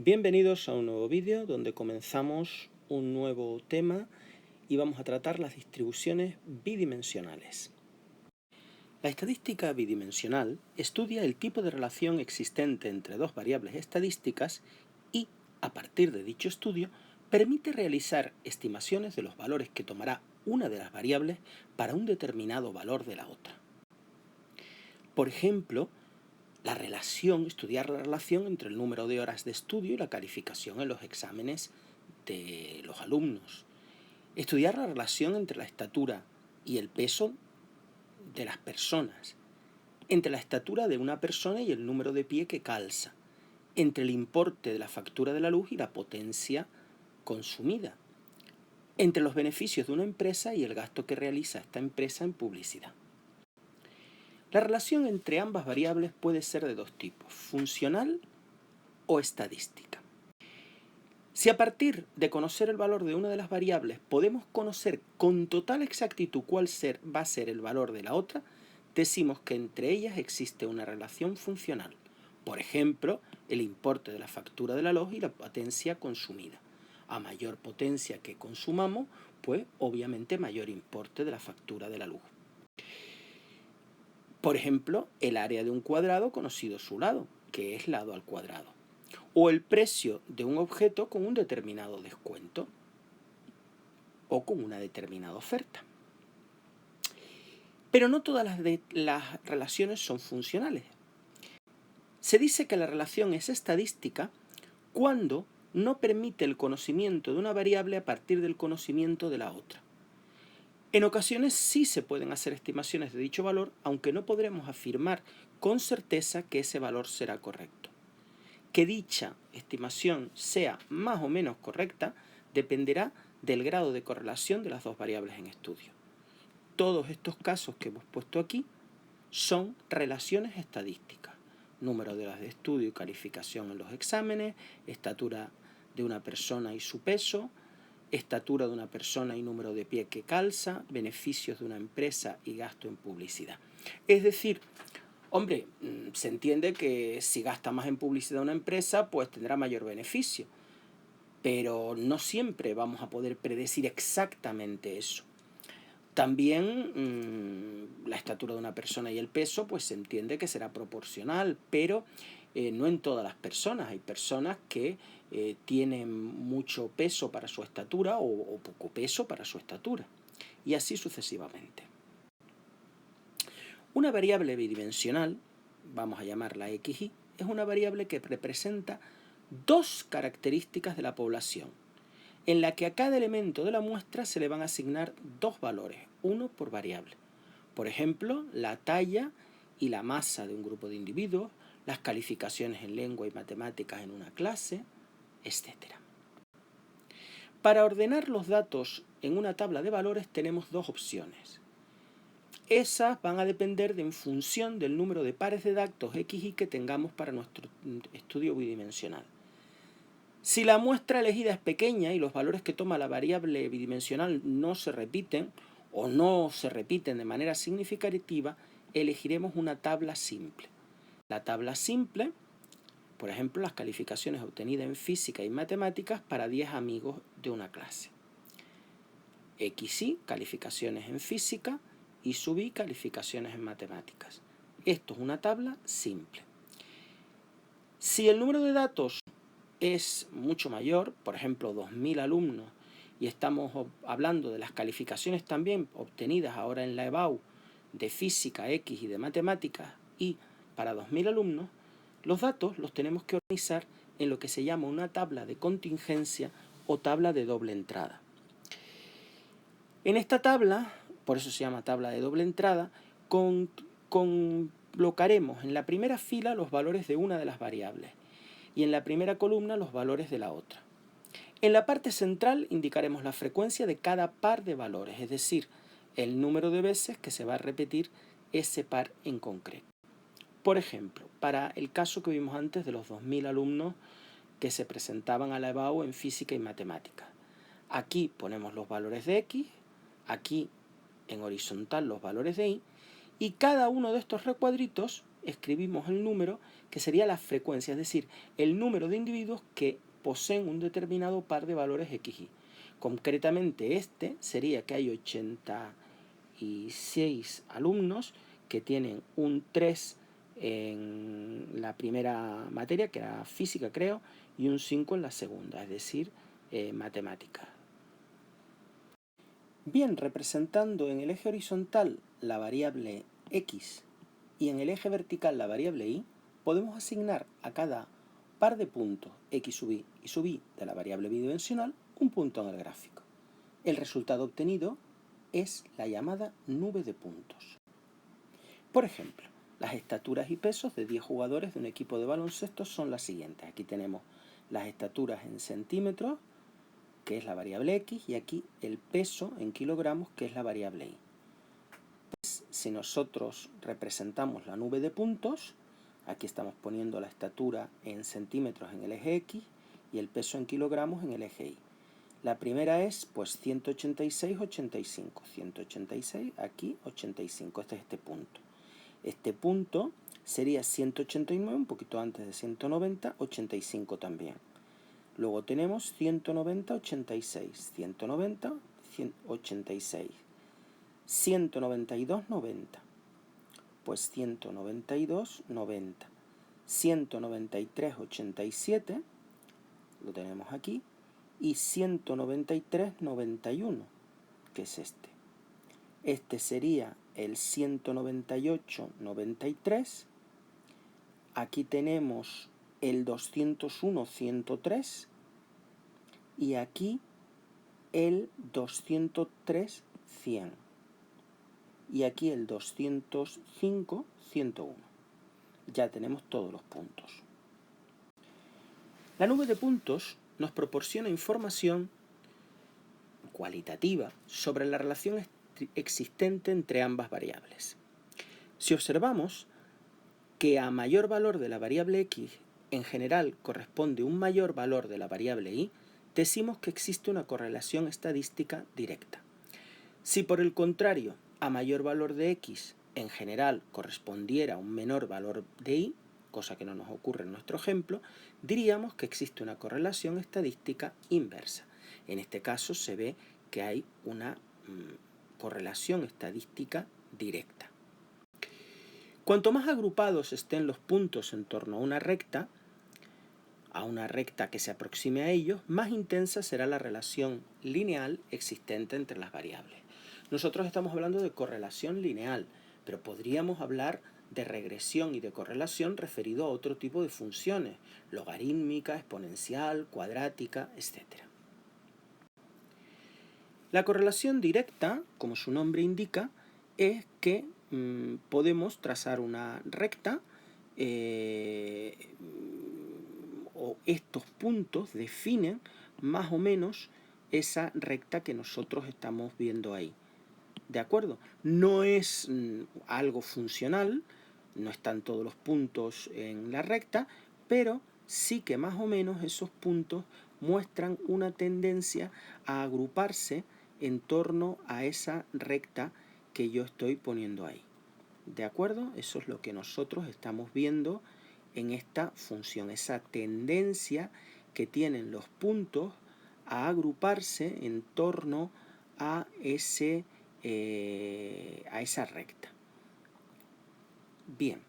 Bienvenidos a un nuevo vídeo donde comenzamos un nuevo tema y vamos a tratar las distribuciones bidimensionales. La estadística bidimensional estudia el tipo de relación existente entre dos variables estadísticas y, a partir de dicho estudio, permite realizar estimaciones de los valores que tomará una de las variables para un determinado valor de la otra. Por ejemplo, estudiar la relación entre el número de horas de estudio y la calificación en los exámenes de los alumnos. Estudiar la relación entre la estatura y el peso de las personas, entre la estatura de una persona y el número de pie que calza, entre el importe de la factura de la luz y la potencia consumida, entre los beneficios de una empresa y el gasto que realiza esta empresa en publicidad. La relación entre ambas variables puede ser de dos tipos, funcional o estadística. Si a partir de conocer el valor de una de las variables podemos conocer con total exactitud cuál va a ser el valor de la otra, decimos que entre ellas existe una relación funcional. Por ejemplo, el importe de la factura de la luz y la potencia consumida. A mayor potencia que consumamos, pues obviamente mayor importe de la factura de la luz. Por ejemplo, el área de un cuadrado conocido su lado, que es lado al cuadrado. O el precio de un objeto con un determinado descuento o con una determinada oferta. Pero no todas las relaciones son funcionales. Se dice que la relación es estadística cuando no permite el conocimiento de una variable a partir del conocimiento de la otra. En ocasiones sí se pueden hacer estimaciones de dicho valor, aunque no podremos afirmar con certeza que ese valor será correcto. Que dicha estimación sea más o menos correcta dependerá del grado de correlación de las dos variables en estudio. Todos estos casos que hemos puesto aquí son relaciones estadísticas. Número de horas de estudio y calificación en los exámenes, estatura de una persona y su peso, estatura de una persona y número de pie que calza, beneficios de una empresa y gasto en publicidad. Es decir, hombre, se entiende que si gasta más en publicidad una empresa, pues tendrá mayor beneficio. Pero no siempre vamos a poder predecir exactamente eso. También la estatura de una persona y el peso, pues se entiende que será proporcional, pero no en todas las personas. Hay personas que tienen mucho peso para su estatura o poco peso para su estatura, y así sucesivamente. Una variable bidimensional, vamos a llamarla XY, es una variable que representa dos características de la población, en la que a cada elemento de la muestra se le van a asignar dos valores, uno por variable. Por ejemplo, la talla y la masa de un grupo de individuos, las calificaciones en lengua y matemáticas en una clase, etc. Para ordenar los datos en una tabla de valores tenemos dos opciones. Esas van a depender en función del número de pares de datos XY que tengamos para nuestro estudio bidimensional. Si la muestra elegida es pequeña y los valores que toma la variable bidimensional no se repiten o no se repiten de manera significativa, elegiremos una tabla simple. La tabla simple, por ejemplo, las calificaciones obtenidas en física y matemáticas para 10 amigos de una clase. XY, calificaciones en física, y sub Y, calificaciones en matemáticas. Esto es una tabla simple. Si el número de datos es mucho mayor, por ejemplo 2000 alumnos, y estamos hablando de las calificaciones también obtenidas ahora en la EBAU de física X y de matemáticas, y para 2000 alumnos, los datos los tenemos que organizar en lo que se llama una tabla de contingencia o tabla de doble entrada. En esta tabla, por eso se llama tabla de doble entrada, colocaremos en la primera fila los valores de una de las variables y en la primera columna los valores de la otra. En la parte central indicaremos la frecuencia de cada par de valores, es decir, el número de veces que se va a repetir ese par en concreto. Por ejemplo, para el caso que vimos antes de los 2000 alumnos que se presentaban a la EBAU en física y matemáticas. Aquí ponemos los valores de X, aquí en horizontal los valores de Y, y cada uno de estos recuadritos escribimos el número, que sería la frecuencia, es decir, el número de individuos que poseen un determinado par de valores x, y. Concretamente este sería que hay 86 alumnos que tienen un 3 en la primera materia, que era física creo, y un 5 en la segunda, es decir, matemáticas. Bien, representando en el eje horizontal la variable x y en el eje vertical la variable y, podemos asignar a cada par de puntos x sub y sub y de la variable bidimensional un punto en el gráfico. El resultado obtenido es la llamada nube de puntos. Por ejemplo, las estaturas y pesos de 10 jugadores de un equipo de baloncesto son las siguientes. Aquí tenemos las estaturas en centímetros, que es la variable x, y aquí el peso en kilogramos, que es la variable y. Pues, si nosotros representamos la nube de puntos, aquí estamos poniendo la estatura en centímetros en el eje x y el peso en kilogramos en el eje y. La primera es pues 186, 85. 186, aquí 85, este es este punto. Este punto sería 189, un poquito antes de 190, 85 también. Luego tenemos 190, 86, 190, 86, 192, 90. Pues 192, 90. 193, 87, lo tenemos aquí. Y 193, 91, que es este. Este sería el 198, 93. Aquí tenemos el 201, 103. Y aquí el 203, 100. Y aquí el 205, 101. Ya tenemos todos los puntos. La nube de puntos nos proporciona información cualitativa sobre la relación existente entre ambas variables. Si observamos que a mayor valor de la variable x en general corresponde un mayor valor de la variable y, decimos que existe una correlación estadística directa. Si por el contrario a mayor valor de x en general correspondiera un menor valor de y, cosa que no nos ocurre en nuestro ejemplo, diríamos que existe una correlación estadística inversa. En este caso se ve que hay una correlación estadística directa. Cuanto más agrupados estén los puntos en torno a una recta que se aproxime a ellos, más intensa será la relación lineal existente entre las variables. Nosotros estamos hablando de correlación lineal, pero podríamos hablar de regresión y de correlación referido a otro tipo de funciones, logarítmica, exponencial, cuadrática, etc. La correlación directa, como su nombre indica, es que podemos trazar una recta o estos puntos definen más o menos esa recta que nosotros estamos viendo ahí. ¿De acuerdo? No es algo funcional, no están todos los puntos en la recta, pero sí que más o menos esos puntos muestran una tendencia a agruparse en torno a esa recta que yo estoy poniendo ahí. ¿De acuerdo? Eso es lo que nosotros estamos viendo en esta función, esa tendencia que tienen los puntos a agruparse en torno a esa recta. Bien.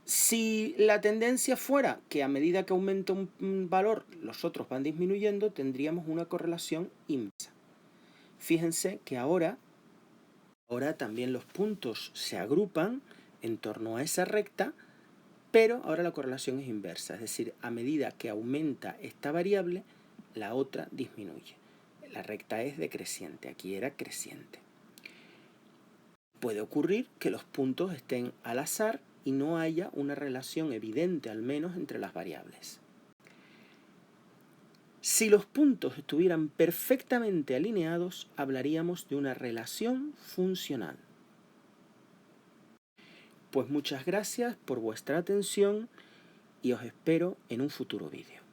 Si la tendencia fuera que a medida que aumenta un valor, los otros van disminuyendo, tendríamos una correlación inversa. Fíjense que ahora también los puntos se agrupan en torno a esa recta, pero ahora la correlación es inversa, es decir, a medida que aumenta esta variable, la otra disminuye. La recta es decreciente, aquí era creciente. Puede ocurrir que los puntos estén al azar y no haya una relación evidente, al menos, entre las variables. Si los puntos estuvieran perfectamente alineados, hablaríamos de una relación funcional. Pues muchas gracias por vuestra atención y os espero en un futuro vídeo.